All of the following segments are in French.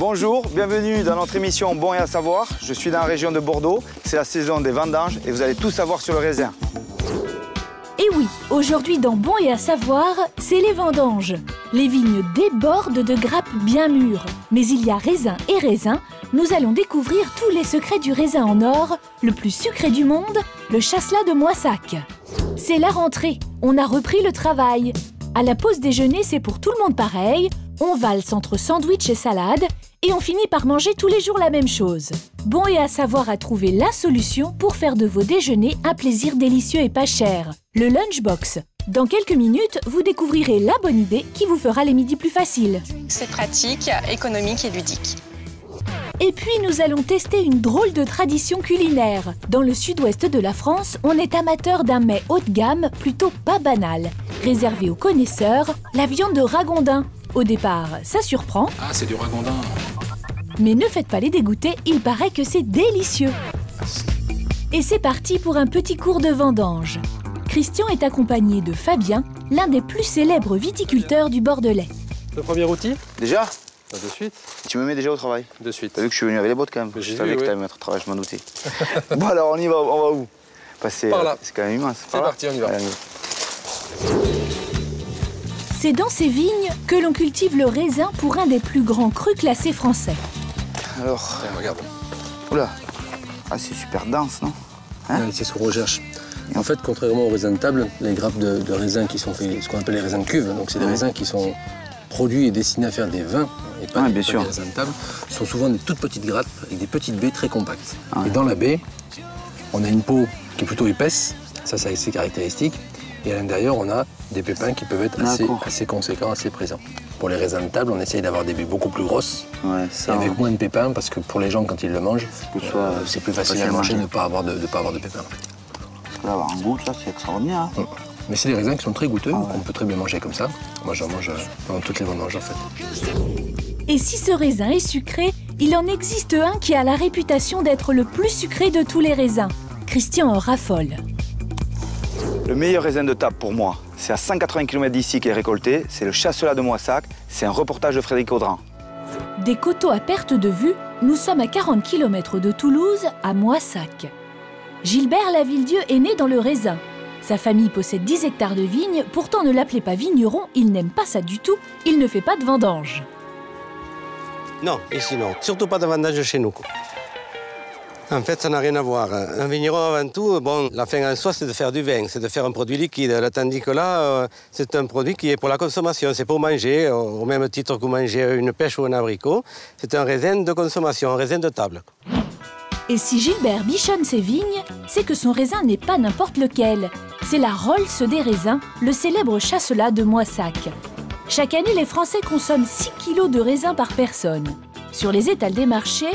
Bonjour, bienvenue dans notre émission Bon et à savoir. Je suis dans la région de Bordeaux, c'est la saison des vendanges et vous allez tout savoir sur le raisin. Et oui, aujourd'hui dans Bon et à savoir, c'est les vendanges. Les vignes débordent de grappes bien mûres. Mais il y a raisin et raisin. Nous allons découvrir tous les secrets du raisin en or, le plus sucré du monde, le chasselas de Moissac. C'est la rentrée, on a repris le travail. À la pause déjeuner, c'est pour tout le monde pareil. On valse entre sandwich et salade et on finit par manger tous les jours la même chose. Bon et à savoir a trouvé la solution pour faire de vos déjeuners un plaisir délicieux et pas cher. Le Lunchbox. Dans quelques minutes, vous découvrirez la bonne idée qui vous fera les midis plus faciles. C'est pratique, économique et ludique. Et puis nous allons tester une drôle de tradition culinaire. Dans le sud-ouest de la France, on est amateur d'un mets haut de gamme plutôt pas banal. Réservé aux connaisseurs, la viande de ragondin. Au départ, ça surprend. Ah, c'est du ragondin. Mais ne faites pas les dégoûter, il paraît que c'est délicieux. Et c'est parti pour un petit cours de vendange. Christian est accompagné de Fabien, l'un des plus célèbres viticulteurs du Bordelais. Le premier outil? Déjà? De suite. Tu me mets déjà au travail? De suite. T'as vu que je suis venu avec les bottes quand même? Je savais que oui. t'allais me mettre au travail, je m'en doutais. Bon alors on y va, on va où? Par là. C'est quand même immense. C'est parti, on y va. Allez, C'est dans ces vignes que l'on cultive le raisin pour un des plus grands crus classés français. alors, Tiens, regarde. oula, ah c'est super dense, non? Hein? C'est ce qu'on recherche. En fait, contrairement aux raisins de table, les grappes de raisins qui sont faits, ce qu'on appelle les raisins de cuve, donc c'est des raisins qui sont produits et destinés à faire des vins, et pas, bien pas sûr. des raisins de table, sont souvent des toutes petites grappes avec des petites baies très compactes. Ouais. Et dans la baie, on a une peau qui est plutôt épaisse, ça c'est ses caractéristiques, et à l'intérieur, on a des pépins qui peuvent être assez conséquents, assez présents. Pour les raisins de table, on essaye d'avoir des baies beaucoup plus grosses, Ouais, et ça. avec moins de pépins, parce que pour les gens, quand ils le mangent, c'est plus facile à manger de ne pas avoir de pépins. Parce que là, avoir un goût, ça c'est extraordinaire. Hein. Mais c'est des raisins qui sont très goûteux, qu'on peut très bien manger comme ça. Moi, j'en mange pendant toutes les vendanges, en fait. Et si ce raisin est sucré, il en existe un qui a la réputation d'être le plus sucré de tous les raisins. Christian en raffole. Le meilleur raisin de table pour moi, c'est à 180 km d'ici qu'il est récolté, c'est le chasselas de Moissac, c'est un reportage de Frédéric Audran. Des coteaux à perte de vue, nous sommes à 40 km de Toulouse, à Moissac. Gilbert Lavilledieu est né dans le raisin. Sa famille possède 10 hectares de vignes, pourtant ne l'appelez pas vigneron, il n'aime pas ça du tout, il ne fait pas de vendange. Non, ici non. Surtout pas de vendange chez nous. En fait, ça n'a rien à voir. Un vigneron, avant tout, bon, la fin en soi, c'est de faire du vin, c'est de faire un produit liquide. Tandis que là, c'est un produit qui est pour la consommation, c'est pour manger, au même titre que vous mangez une pêche ou un abricot. C'est un raisin de consommation, un raisin de table. Et si Gilbert bichonne ses vignes, c'est que son raisin n'est pas n'importe lequel. C'est la Rolls des raisins, le célèbre chasselas de Moissac. Chaque année, les Français consomment 6 kilos de raisins par personne. Sur les étals des marchés,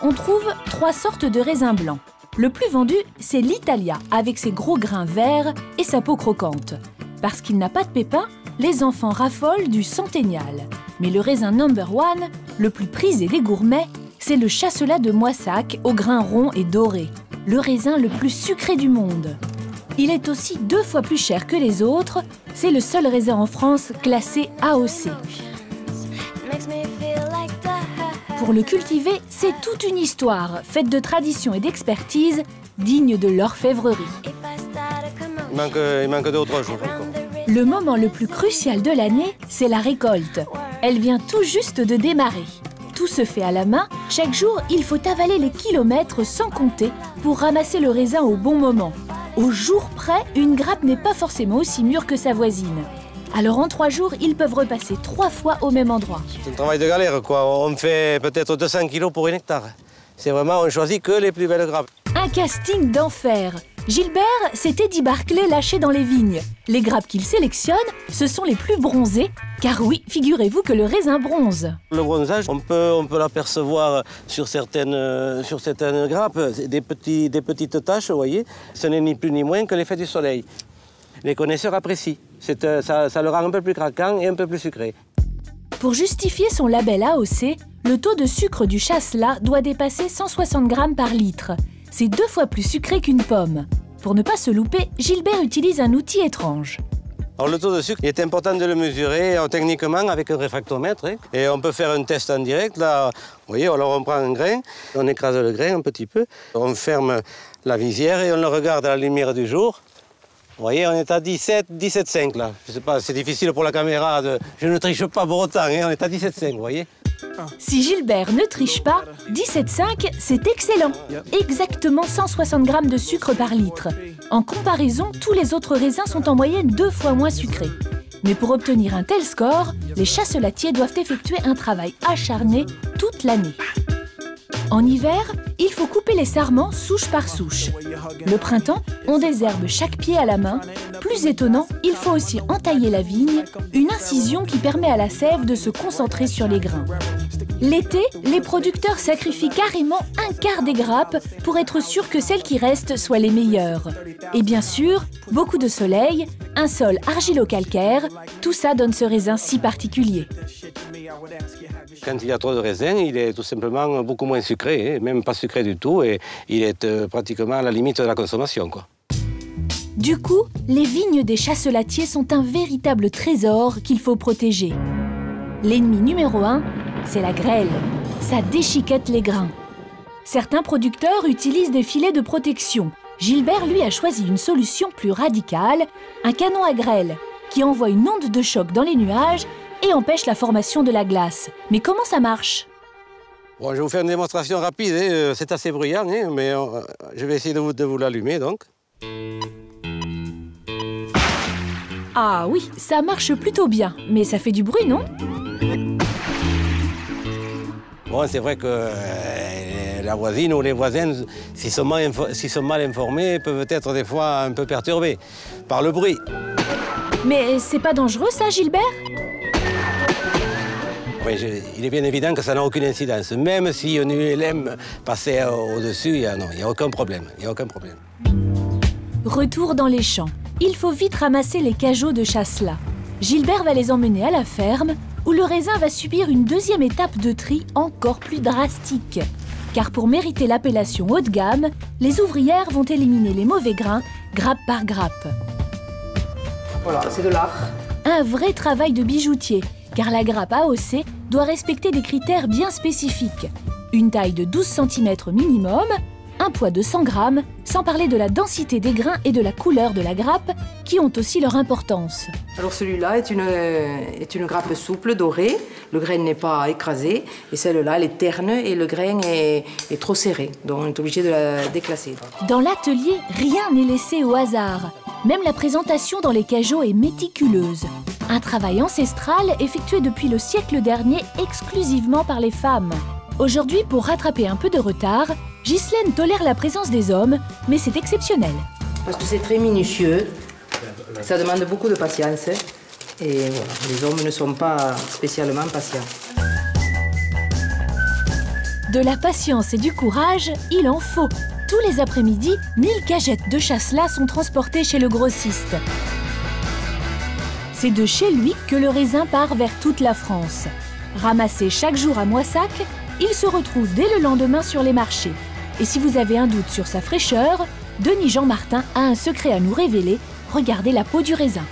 on trouve 3 sortes de raisins blancs. Le plus vendu, c'est l'Italia, avec ses gros grains verts et sa peau croquante. Parce qu'il n'a pas de pépins, les enfants raffolent du centennial. Mais le raisin number one, le plus prisé des gourmets, c'est le chasselas de Moissac aux grains ronds et dorés, le raisin le plus sucré du monde. Il est aussi 2 fois plus cher que les autres, c'est le seul raisin en France classé AOC. Pour le cultiver, c'est toute une histoire, faite de tradition et d'expertise, digne de l'orfèvrerie. Il manque 2 ou 3 jours encore. Le moment le plus crucial de l'année, c'est la récolte. Elle vient tout juste de démarrer. Tout se fait à la main. Chaque jour, il faut avaler les kilomètres sans compter pour ramasser le raisin au bon moment. Au jour près, une grappe n'est pas forcément aussi mûre que sa voisine. Alors en 3 jours, ils peuvent repasser 3 fois au même endroit. C'est un travail de galère, quoi. On fait peut-être 200 kilos pour 1 hectare. C'est vraiment, on choisit que les plus belles grappes. Un casting d'enfer. Gilbert, c'est Eddie Barclay lâché dans les vignes. Les grappes qu'il sélectionne, ce sont les plus bronzées, car oui, figurez-vous que le raisin bronze. Le bronzage, on peut l'apercevoir sur certaines grappes, des petites taches, vous voyez. Ce n'est ni plus ni moins que l'effet du soleil. Les connaisseurs apprécient. Ça le rend un peu plus craquant et un peu plus sucré. Pour justifier son label AOC, le taux de sucre du chasselas doit dépasser 160 grammes par litre. C'est 2 fois plus sucré qu'une pomme. Pour ne pas se louper, Gilbert utilise un outil étrange. Alors, le taux de sucre, il est important de le mesurer techniquement avec un réfractomètre. Et on peut faire un test en direct. Là, vous voyez, alors on prend un grain, on écrase le grain un petit peu, on ferme la visière et on le regarde à la lumière du jour. Vous voyez, on est à 17,5 là. Je sais pas, c'est difficile pour la caméra. Je ne triche pas pour autant, on est à 17,5, vous voyez. Si Gilbert ne triche pas, 17,5, c'est excellent. Exactement 160 grammes de sucre par litre. En comparaison, tous les autres raisins sont en moyenne 2 fois moins sucrés. Mais pour obtenir un tel score, les chasselatiers doivent effectuer un travail acharné toute l'année. En hiver, il faut couper les sarments souche par souche. Le printemps, on désherbe chaque pied à la main. Plus étonnant, il faut aussi entailler la vigne, une incision qui permet à la sève de se concentrer sur les grains. L'été, les producteurs sacrifient carrément un quart des grappes pour être sûrs que celles qui restent soient les meilleures. Et bien sûr, beaucoup de soleil, un sol argilo-calcaire, tout ça donne ce raisin si particulier. Quand il y a trop de raisin, il est tout simplement beaucoup moins sucré, même pas sucré du tout, et il est pratiquement à la limite de la consommation, quoi. Du coup, les vignes des chasselatiers sont un véritable trésor qu'il faut protéger. L'ennemi numéro 1, c'est la grêle. Ça déchiquette les grains. Certains producteurs utilisent des filets de protection. Gilbert, lui, a choisi une solution plus radicale, un canon à grêle, qui envoie une onde de choc dans les nuages et empêche la formation de la glace. Mais comment ça marche? Bon, je vais vous faire une démonstration rapide, c'est assez bruyant, mais je vais essayer de vous l'allumer, donc. Ah oui, ça marche plutôt bien, mais ça fait du bruit, non? Bon, c'est vrai que la voisine ou les voisins, s'ils sont mal informés, peuvent être des fois un peu perturbés par le bruit. Mais c'est pas dangereux, ça, Gilbert? Oui, il est bien évident que ça n'a aucune incidence. Même si un ULM passait au-dessus, il n'y a aucun problème. Retour dans les champs. Il faut vite ramasser les cajots de chasselas. Gilbert va les emmener à la ferme, où le raisin va subir une deuxième étape de tri encore plus drastique. Car pour mériter l'appellation haut de gamme, les ouvrières vont éliminer les mauvais grains, grappe par grappe. Voilà, c'est de l'art. Un vrai travail de bijoutier, car la grappe AOC doit respecter des critères bien spécifiques. Une taille de 12 cm minimum, un poids de 100 grammes, sans parler de la densité des grains et de la couleur de la grappe, qui ont aussi leur importance. Alors celui-là est une grappe souple, dorée. Le grain n'est pas écrasé. Et celle-là, elle est terne et le grain est trop serré. Donc on est obligé de la déclasser. Dans l'atelier, rien n'est laissé au hasard. Même la présentation dans les cajots est méticuleuse. Un travail ancestral effectué depuis le siècle dernier exclusivement par les femmes. Aujourd'hui, pour rattraper un peu de retard, Ghislaine tolère la présence des hommes, mais c'est exceptionnel. Parce que c'est très minutieux, ça demande beaucoup de patience. Et voilà, les hommes ne sont pas spécialement patients. De la patience et du courage, il en faut. Tous les après-midi, 1000 cagettes de chasselas sont transportées chez le grossiste. C'est de chez lui que le raisin part vers toute la France. Ramassé chaque jour à Moissac, il se retrouve dès le lendemain sur les marchés. Et si vous avez un doute sur sa fraîcheur, Denis Jean Martin a un secret à nous révéler. Regardez la peau du raisin.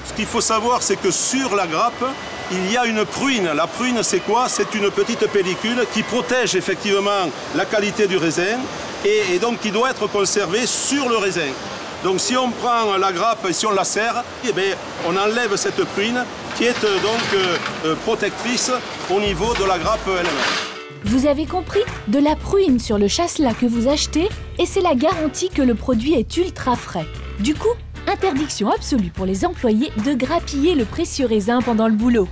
Ce qu'il faut savoir, c'est que sur la grappe, il y a une pruine. La pruine, c'est quoi? C'est une petite pellicule qui protège effectivement la qualité du raisin et donc qui doit être conservée sur le raisin. Donc si on prend la grappe et si on la serre, eh bien, on enlève cette pruine qui est donc protectrice au niveau de la grappe elle-même. Vous avez compris? De la pruine sur le chasselas que vous achetez et c'est la garantie que le produit est ultra frais. Du coup, interdiction absolue pour les employés de grappiller le précieux raisin pendant le boulot.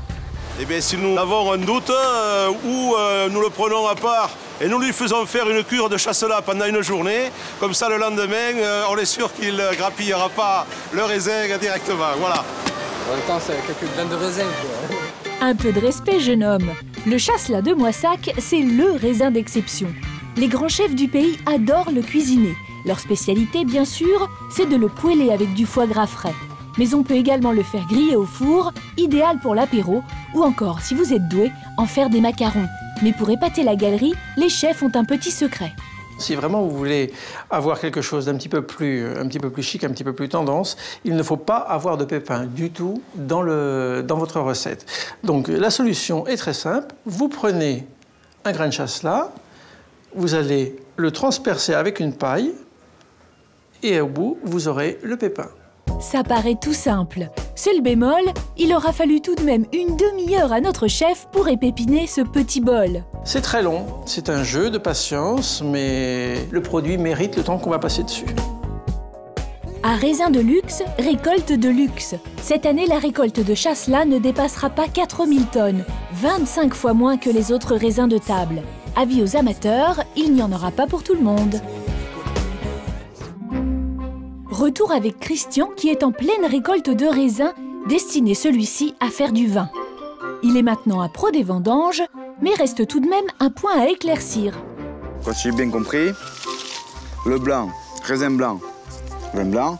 Eh bien, si nous avons un doute ou nous le prenons à part et nous lui faisons faire une cure de chasselas pendant une journée, comme ça le lendemain, on est sûr qu'il ne grappillera pas le raisin directement. Voilà. En même temps, c'est quelques graines de raisin, quoi. Un peu de respect, jeune homme. Le chasselas de Moissac, c'est le raisin d'exception. Les grands chefs du pays adorent le cuisiner. Leur spécialité, bien sûr, c'est de le poêler avec du foie gras frais. Mais on peut également le faire griller au four, idéal pour l'apéro, ou encore, si vous êtes doué, en faire des macarons. Mais pour épater la galerie, les chefs ont un petit secret. Si vraiment vous voulez avoir quelque chose d'un petit peu plus chic, un petit peu plus tendance, il ne faut pas avoir de pépins du tout dans votre recette. Donc la solution est très simple. Vous prenez un grain de chasselas, vous allez le transpercer avec une paille et au bout, vous aurez le pépin. Ça paraît tout simple. Seul bémol, il aura fallu tout de même une demi-heure à notre chef pour épépiner ce petit bol. C'est très long, c'est un jeu de patience, mais le produit mérite le temps qu'on va passer dessus. À Raisin de Luxe, récolte de luxe. Cette année, la récolte de chasselas ne dépassera pas 4000 tonnes, 25 fois moins que les autres raisins de table. Avis aux amateurs, il n'y en aura pas pour tout le monde. Retour avec Christian qui est en pleine récolte de raisins, destiné celui-ci à faire du vin. Il est maintenant un pro des vendanges, mais reste tout de même un point à éclaircir. Si j'ai bien compris, le blanc, raisin blanc, vin blanc.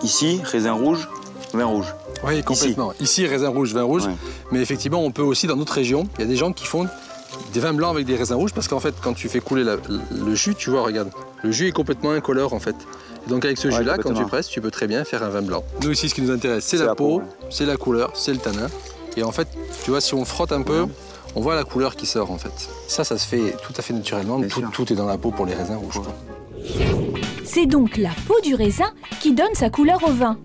Ici, raisin rouge, vin rouge. Oui, complètement. Ici, raisin rouge, vin rouge. Ouais. Mais effectivement, on peut aussi, dans d'autres régions, il y a des gens qui font des vins blancs avec des raisins rouges parce qu'en fait, quand tu fais couler le jus, tu vois, regarde, le jus est complètement incolore en fait. Et donc avec ce jus-là, quand tu presses, tu peux très bien faire un vin blanc. Nous ici, ce qui nous intéresse, c'est la peau, c'est la couleur, c'est le tanin. Et en fait, tu vois, si on frotte un peu, on voit la couleur qui sort en fait. Ça se fait tout à fait naturellement. Tout est dans la peau pour les raisins rouges. C'est donc la peau du raisin qui donne sa couleur au vin.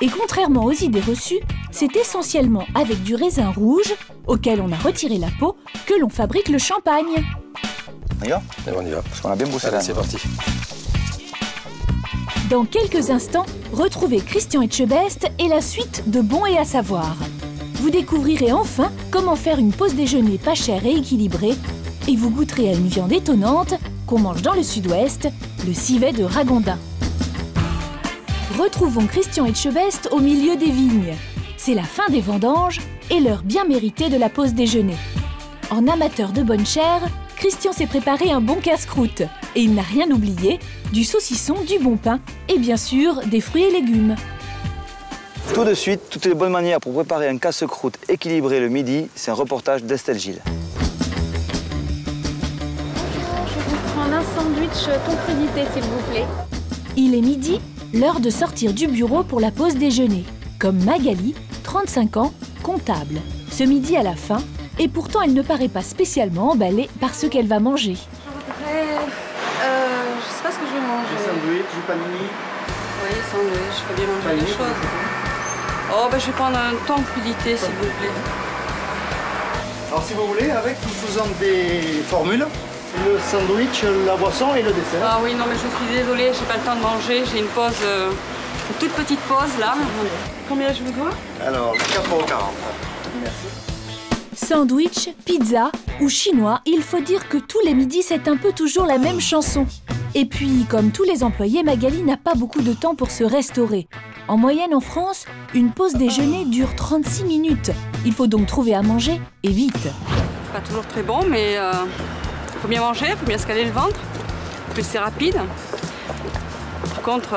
Et contrairement aux idées reçues, c'est essentiellement avec du raisin rouge, auquel on a retiré la peau, que l'on fabrique le champagne. On y va ? On y va. Parce qu'on a bien bossé là. C'est parti. Dans quelques instants, retrouvez Christian Etchebest et la suite de Bon et à savoir. Vous découvrirez enfin comment faire une pause déjeuner pas chère et équilibrée et vous goûterez à une viande étonnante qu'on mange dans le sud-ouest, le civet de Ragondin. Retrouvons Christian Etchebest au milieu des vignes. C'est la fin des vendanges et l'heure bien méritée de la pause déjeuner. En amateur de bonne chair, Christian s'est préparé un bon casse-croûte et il n'a rien oublié, du saucisson, du bon pain et bien sûr des fruits et légumes. Tout de suite, toutes les bonnes manières pour préparer un casse-croûte équilibré le midi, c'est un reportage d'Estelle Gilles. Je vous prends un sandwich ton crédité s'il vous plaît. Il est midi, l'heure de sortir du bureau pour la pause déjeuner. Comme Magali, 35 ans, comptable. Ce midi à la fin, et pourtant elle ne paraît pas spécialement emballée par ce qu'elle va manger. Je sais pas ce que je vais manger. Du sandwich, du panini. Oui, sandwich, je peux bien manger des choses. Oh, je vais prendre un thon crudité, s'il vous plaît. Alors, si vous voulez, avec, nous faisons des formules. Le sandwich, la boisson et le dessert. Ah oui, non, mais je suis désolée, j'ai pas le temps de manger. J'ai une pause, une toute petite pause, là. Combien je vous dois? Alors, 4,40 €. Merci. Sandwich, pizza ou chinois, il faut dire que tous les midis, c'est un peu toujours la même chanson. Et puis, comme tous les employés, Magali n'a pas beaucoup de temps pour se restaurer. En moyenne, en France, une pause déjeuner dure 36 minutes. Il faut donc trouver à manger, et vite. Pas toujours très bon, mais faut bien manger, faut bien se caler le ventre. Plus c'est rapide. Par contre,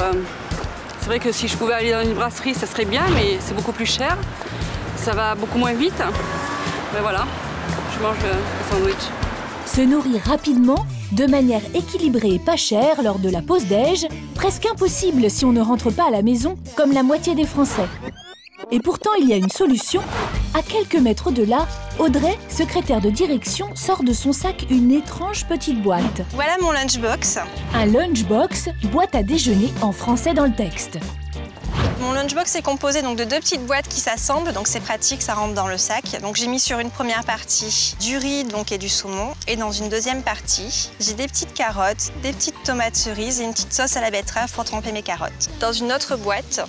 c'est vrai que si je pouvais aller dans une brasserie, ça serait bien, mais c'est beaucoup plus cher. Ça va beaucoup moins vite. Mais voilà, je mange le sandwich. Se nourrir rapidement, de manière équilibrée et pas chère lors de la pause déj, presque impossible si on ne rentre pas à la maison comme la moitié des Français. Et pourtant, il y a une solution. À quelques mètres de là, Audrey, secrétaire de direction, sort de son sac une étrange petite boîte. Voilà mon lunchbox. Un lunchbox, boîte à déjeuner en français dans le texte. Mon lunchbox est composé donc de 2 petites boîtes qui s'assemblent, donc c'est pratique, ça rentre dans le sac. Donc j'ai mis sur une première partie du riz donc, et du saumon, et dans une deuxième partie, j'ai des petites carottes, des petites tomates cerises et une petite sauce à la betterave pour tremper mes carottes. Dans une autre boîte,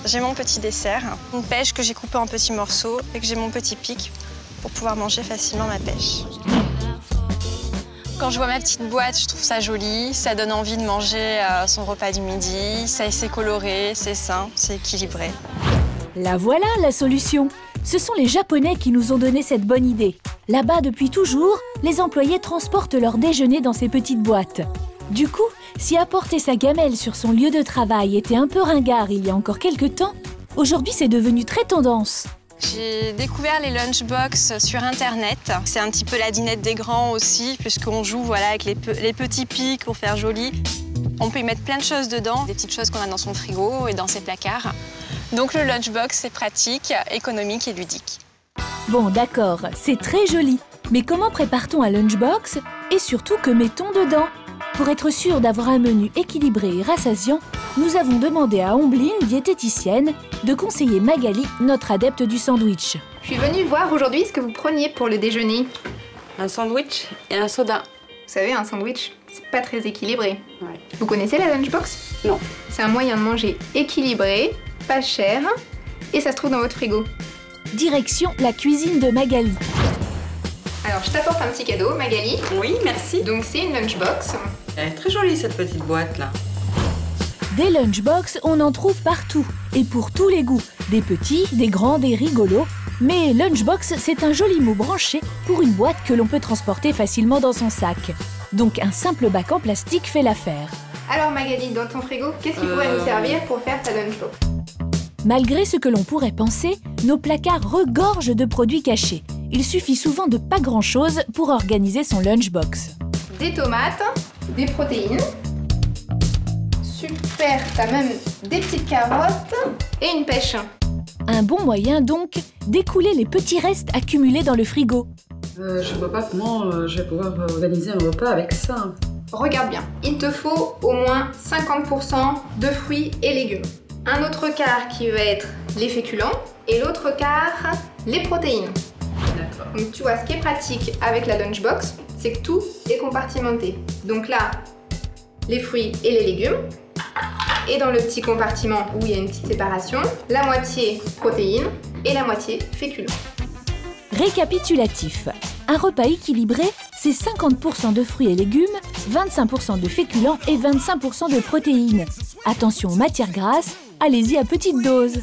j'ai mon petit dessert, une pêche que j'ai coupée en petits morceaux et que j'ai mon petit pic pour pouvoir manger facilement ma pêche. Quand je vois ma petite boîte, je trouve ça joli, ça donne envie de manger son repas du midi, c'est coloré, c'est sain, c'est équilibré. La voilà, la solution. Ce sont les Japonais qui nous ont donné cette bonne idée. Là-bas, depuis toujours, les employés transportent leur déjeuner dans ces petites boîtes. Du coup, si apporter sa gamelle sur son lieu de travail était un peu ringard il y a encore quelques temps, aujourd'hui c'est devenu très tendance. J'ai découvert les lunchbox sur Internet. C'est un petit peu la dinette des grands aussi, puisqu'on joue voilà, avec les petits pics pour faire joli. On peut y mettre plein de choses dedans, des petites choses qu'on a dans son frigo et dans ses placards. Donc le lunchbox, c'est pratique, économique et ludique. Bon, d'accord, c'est très joli. Mais comment prépare-t-on un lunchbox? Et surtout, que met-on dedans? Pour être sûr d'avoir un menu équilibré et rassasiant, nous avons demandé à Ombline, diététicienne, de conseiller Magali, notre adepte du sandwich. Je suis venue voir aujourd'hui ce que vous preniez pour le déjeuner. Un sandwich et un soda. Vous savez, un sandwich, c'est pas très équilibré. Ouais. Vous connaissez la lunchbox? Non. C'est un moyen de manger équilibré, pas cher, et ça se trouve dans votre frigo. Direction la cuisine de Magali. Alors, je t'apporte un petit cadeau, Magali. Oui, merci. Donc, c'est une lunchbox. Elle est très jolie, cette petite boîte-là. Des lunchbox, on en trouve partout, et pour tous les goûts. Des petits, des grands, des rigolos. Mais lunchbox, c'est un joli mot branché pour une boîte que l'on peut transporter facilement dans son sac. Donc un simple bac en plastique fait l'affaire. Alors, Magali, dans ton frigo, qu'est-ce qui pourrait nous servir pour faire ta lunchbox? Malgré ce que l'on pourrait penser, nos placards regorgent de produits cachés. Il suffit souvent de pas grand-chose pour organiser son lunchbox. Des tomates, des protéines. Super, t'as même des petites carottes et une pêche. Un bon moyen donc d'écouler les petits restes accumulés dans le frigo. Je vois pas comment je vais pouvoir organiser un repas avec ça. Regarde bien, il te faut au moins 50% de fruits et légumes. Un autre quart qui va être les féculents et l'autre quart les protéines. D'accord. Donc tu vois, ce qui est pratique avec la lunchbox, c'est que tout est compartimenté. Donc là, les fruits et les légumes. Et dans le petit compartiment où il y a une petite séparation, la moitié protéines et la moitié féculents. Récapitulatif. Un repas équilibré, c'est 50% de fruits et légumes, 25% de féculents et 25% de protéines. Attention aux matières grasses, allez-y à petite dose.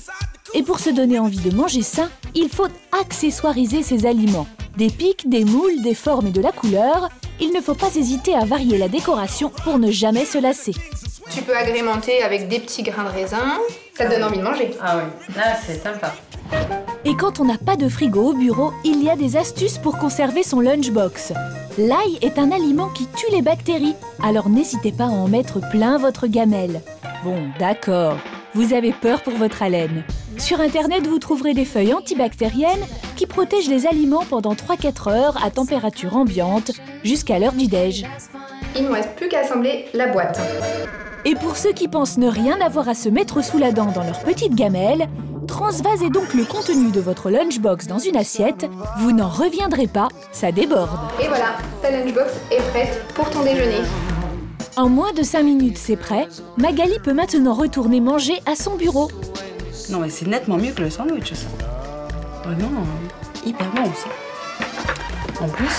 Et pour se donner envie de manger sain, il faut accessoiriser ces aliments. Des pics, des moules, des formes et de la couleur, il ne faut pas hésiter à varier la décoration pour ne jamais se lasser. Tu peux agrémenter avec des petits grains de raisin, ça te donne envie de manger. Ah oui, là c'est sympa. Et quand on n'a pas de frigo au bureau, il y a des astuces pour conserver son lunchbox. L'ail est un aliment qui tue les bactéries, alors n'hésitez pas à en mettre plein votre gamelle. Bon, d'accord, vous avez peur pour votre haleine. Sur Internet, vous trouverez des feuilles antibactériennes qui protègent les aliments pendant 3-4 heures à température ambiante jusqu'à l'heure du déj. Il ne nous reste plus qu'à assembler la boîte. Et pour ceux qui pensent ne rien avoir à se mettre sous la dent dans leur petite gamelle, transvasez donc le contenu de votre lunchbox dans une assiette, vous n'en reviendrez pas, ça déborde. Et voilà, ta lunchbox est prête pour ton déjeuner. En moins de 5 minutes, c'est prêt. Magali peut maintenant retourner manger à son bureau. Non mais c'est nettement mieux que le sandwich, ça. Vraiment, hyper bon, ça. En plus,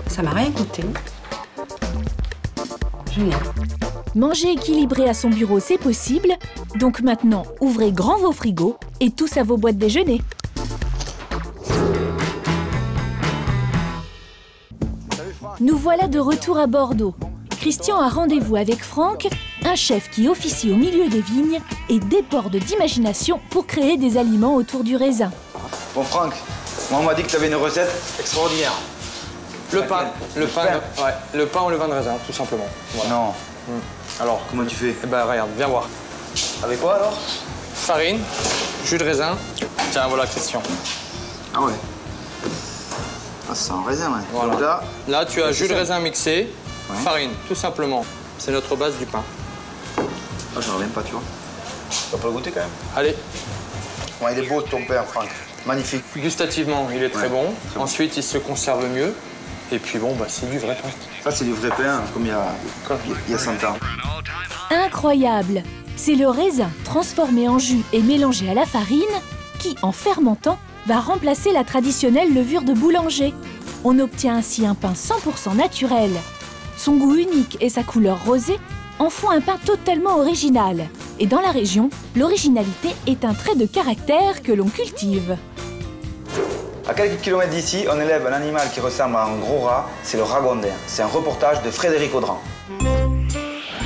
ça m'a rien coûté. Génial. Manger équilibré à son bureau, c'est possible. Donc maintenant, ouvrez grand vos frigos et tous à vos boîtes déjeuner. Nous voilà de retour à Bordeaux. Christian a rendez-vous avec Franck, un chef qui officie au milieu des vignes et déborde d'imagination pour créer des aliments autour du raisin. Bon Franck, moi on m'a dit que tu avais une recette extraordinaire. Le pain ou le vin de raisin, tout simplement. Voilà. Non. Alors, comment tu fais? Eh ben regarde, viens voir. Avec quoi alors? Farine, jus de raisin. Tiens, voilà Christian. Ah ouais. Ah, c'est un raisin, ouais. Voilà. Donc là, tu as jus de raisin mixé, ouais. Farine, tout simplement. C'est notre base du pain. Ah, j'en reviens pas, tu vois. Tu vas pas le goûter quand même? Allez. Ouais, il est beau ton père, Franck. Magnifique. Gustativement, il est très bon. Ensuite, il se conserve mieux. Et puis bon, bah, c'est du vrai pain. Ça, c'est du vrai pain, comme il y a 100 ans. Incroyable! C'est le raisin transformé en jus et mélangé à la farine qui, en fermentant, va remplacer la traditionnelle levure de boulanger. On obtient ainsi un pain 100% naturel. Son goût unique et sa couleur rosée en font un pain totalement original. Et dans la région, l'originalité est un trait de caractère que l'on cultive. À quelques kilomètres d'ici, on élève un animal qui ressemble à un gros rat, c'est le ragondin. C'est un reportage de Frédéric Audran.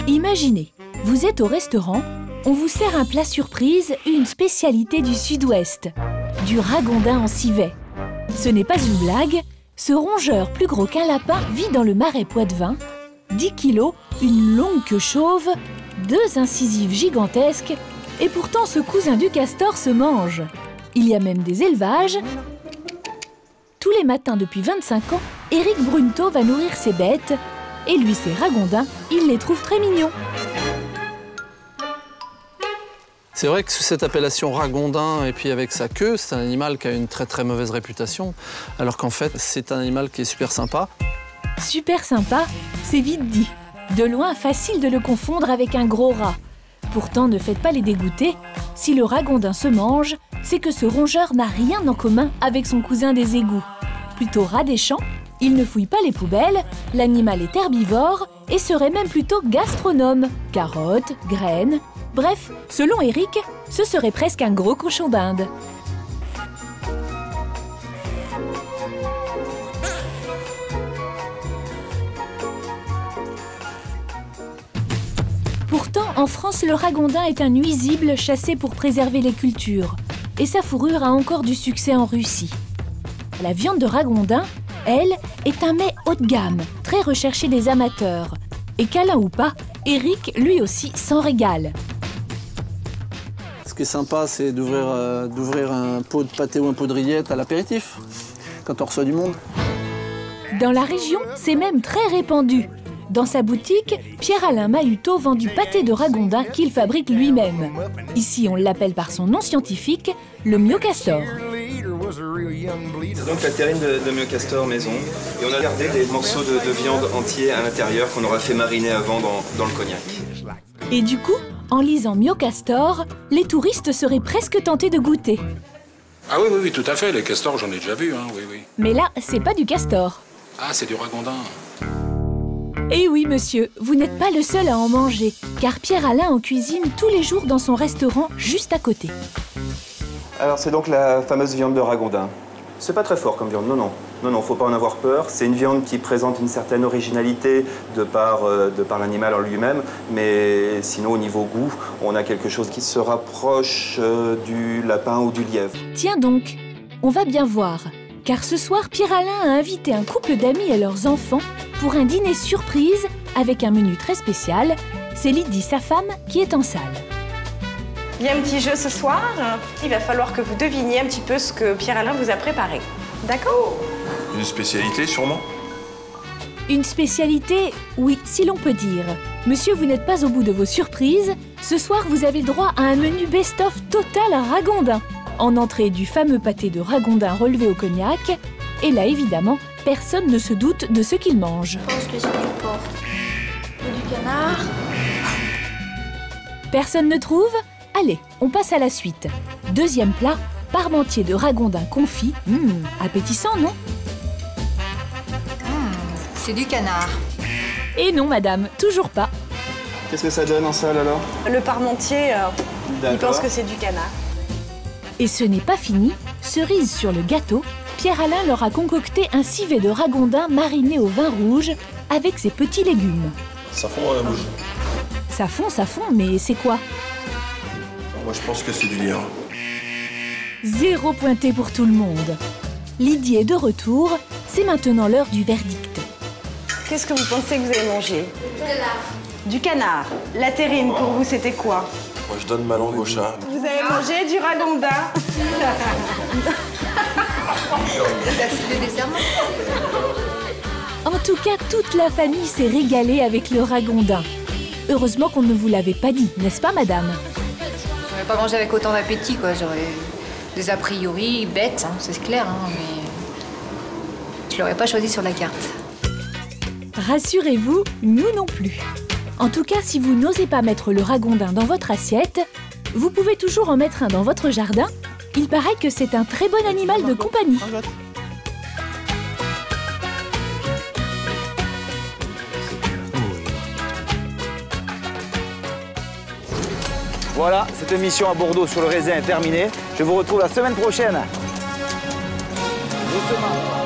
Imaginez, vous êtes au restaurant, on vous sert un plat surprise, une spécialité du Sud-Ouest. du ragondin en civet. Ce n'est pas une blague, ce rongeur plus gros qu'un lapin vit dans le marais Poitevin. 10 kilos, une longue queue chauve, 2 incisives gigantesques, et pourtant ce cousin du castor se mange. Il y a même des élevages. Tous les matins depuis 25 ans, Éric Brunto va nourrir ses bêtes. Et lui, ses ragondins, il les trouve très mignons. C'est vrai que sous cette appellation ragondin et puis avec sa queue, c'est un animal qui a une très très mauvaise réputation, alors qu'en fait, c'est un animal qui est super sympa. Super sympa, c'est vite dit. De loin, facile de le confondre avec un gros rat. Pourtant, ne faites pas les dégoûter. Si le ragondin se mange, c'est que ce rongeur n'a rien en commun avec son cousin des égouts. Plutôt rat des champs, il ne fouille pas les poubelles, l'animal est herbivore et serait même plutôt gastronome. Carottes, graines... Bref, selon Éric, ce serait presque un gros cochon d'Inde. Pourtant, en France, le ragondin est un nuisible chassé pour préserver les cultures. Et sa fourrure a encore du succès en Russie. La viande de ragondin, elle, est un mets haut de gamme, très recherché des amateurs. Et câlin ou pas, Éric, lui aussi, s'en régale. Ce qui est sympa, c'est d'ouvrir un pot de pâté ou un pot de rillettes à l'apéritif, quand on reçoit du monde. Dans la région, c'est même très répandu. Dans sa boutique, Pierre-Alain Mahutot vend du pâté de ragondin qu'il fabrique lui-même. Ici, on l'appelle par son nom scientifique, le myocastor. C'est donc la terrine de myocastor maison. Et on a gardé des morceaux de viande entiers à l'intérieur qu'on aura fait mariner avant dans le cognac. Et du coup, en lisant myocastor, les touristes seraient presque tentés de goûter. Ah oui, tout à fait. Les castors, j'en ai déjà vu, hein, oui. Mais là, c'est pas du castor. Ah, c'est du ragondin. Eh oui, monsieur, vous n'êtes pas le seul à en manger, car Pierre-Alain en cuisine tous les jours dans son restaurant juste à côté. Alors, c'est donc la fameuse viande de ragondin. C'est pas très fort comme viande, non, faut pas en avoir peur. C'est une viande qui présente une certaine originalité de par l'animal en lui-même, mais sinon, au niveau goût, on a quelque chose qui se rapproche du lapin ou du lièvre. Tiens donc, on va bien voir, car ce soir, Pierre-Alain a invité un couple d'amis et leurs enfants pour un dîner surprise avec un menu très spécial. C'est Lydie, sa femme, qui est en salle. Il y a un petit jeu ce soir. Il va falloir que vous deviniez un petit peu ce que Pierre-Alain vous a préparé. D'accord? Une spécialité, sûrement? Une spécialité, oui, si l'on peut dire. Monsieur, vous n'êtes pas au bout de vos surprises. Ce soir, vous avez droit à un menu best-of total à ragondin. En entrée du fameux pâté de ragondin relevé au cognac. Et là, évidemment, personne ne se doute de ce qu'il mange. Je pense que c'est du porc. Ou du canard. Personne ne trouve? Allez, on passe à la suite. Deuxième plat, parmentier de ragondin confit. Appétissant, non? C'est du canard. Et non, madame, toujours pas. Qu'est-ce que ça donne en salle, alors? Le parmentier, il pense que c'est du canard. Et ce n'est pas fini. Cerise sur le gâteau, Pierre-Alain leur a concocté un civet de ragondin mariné au vin rouge avec ses petits légumes. Ça fond dans la bouche. Ça fond, mais c'est quoi? Moi, je pense que c'est du lièvre. 0 pointé pour tout le monde. Lydie est de retour. C'est maintenant l'heure du verdict. Qu'est-ce que vous pensez que vous allez manger? Du canard. La terrine, pour vous, c'était quoi? Moi, je donne ma langue au chat. Vous avez mangé du ragondin. En tout cas, toute la famille s'est régalée avec le ragondin. Heureusement qu'on ne vous l'avait pas dit, n'est-ce pas, madame? J'aurais pas mangé avec autant d'appétit, quoi. J'aurais des a priori bêtes, hein, c'est clair, hein, mais je l'aurais pas choisi sur la carte. Rassurez-vous, nous non plus. En tout cas, si vous n'osez pas mettre le ragondin dans votre assiette, vous pouvez toujours en mettre un dans votre jardin. Il paraît que c'est un très bon animal de compagnie. Voilà, cette émission à Bordeaux sur le raisin est terminée. Je vous retrouve la semaine prochaine. Doucement.